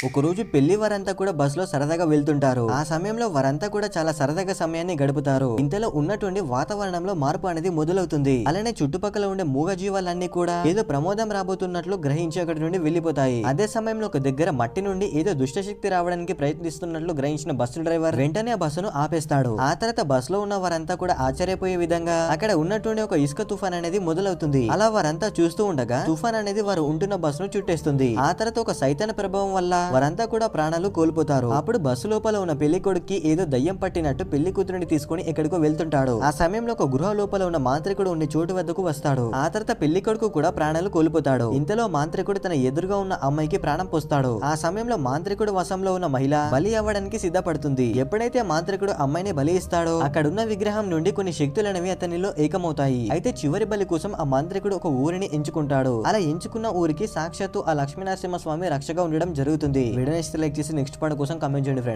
ఒకరోజు పెళ్లి వారంతా కూడా బస్ లో సరదాగా వెళ్తుంటారు. ఆ సమయంలో వారంతా కూడా చాలా సరదాగా సమయాన్ని గడుపుతారు. ఇంతలో ఉన్నటువంటి వాతావరణంలో మార్పు అనేది మొదలవుతుంది. అలానే చుట్టుపక్కల ఉండే మూగ జీవాలన్నీ కూడా ఏదో ప్రమోదం రాబోతున్నట్లు గ్రహించి అక్కడి నుండి వెళ్లిపోతాయి. అదే సమయంలో ఒక దగ్గర మట్టి నుండి ఏదో దుష్టశక్తి రావడానికి ప్రయత్నిస్తున్నట్లు గ్రహించిన బస్సు డ్రైవర్ వెంటనే ఆ బస్సును ఆపేస్తాడు. ఆ తర్వాత బస్ లో ఉన్న వారంతా కూడా ఆశ్చర్యపోయే విధంగా అక్కడ ఉన్నటువంటి ఒక ఇసుక తుఫాన్ అనేది మొదలవుతుంది. అలా వారంతా చూస్తూ ఉండగా తుఫాన్ అనేది వారు ఉంటున్న బస్సును చుట్టేస్తుంది. ఆ తర్వాత ఒక సైతాన్ ప్రభావం వల్ల వారంతా కూడా ప్రాణాలు కోల్పోతారు. అప్పుడు బస్సు లోపల ఉన్న పెళ్లి కొడుక్కి ఏదో దయ్యం పట్టినట్టు పెళ్లి కూతురిని తీసుకుని ఎక్కడికో వెళ్తుంటాడు. ఆ సమయంలో ఒక గృహ లోపల ఉన్న మాంత్రికుడు ఉండే చోటు వద్దకు వస్తాడు. ఆ తర్వాత పెళ్లి కొడుకు కూడా ప్రాణాలు కోల్పోతాడు. ఇంతలో మాంత్రికుడు తన ఎదురుగా ఉన్న అమ్మాయికి ప్రాణం పోస్తాడు. ఆ సమయంలో మాంత్రికుడు వశంలో ఉన్న మహిళ బలి అవ్వడానికి సిద్ధపడుతుంది. ఎప్పుడైతే మాంత్రికుడు అమ్మాయిని బలి ఇస్తాడో అక్కడున్న విగ్రహం నుండి కొన్ని శక్తులనేవి అతనిలో ఏకమవుతాయి. అయితే చివరి బలి కోసం ఆ మాంత్రికుడు ఒక ఊరిని ఎంచుకుంటాడు. అలా ఎంచుకున్న ఊరికి సాక్షాత్తు ఆ లక్ష్మీనరసింహ స్వామి రక్షగా ఉండడం జరుగుతుంది. వీడియోని లైక్ చేసి నెక్స్ట్ పార్ట్ కోసం కామెంట్ చేయండి ఫ్రెండ్స్.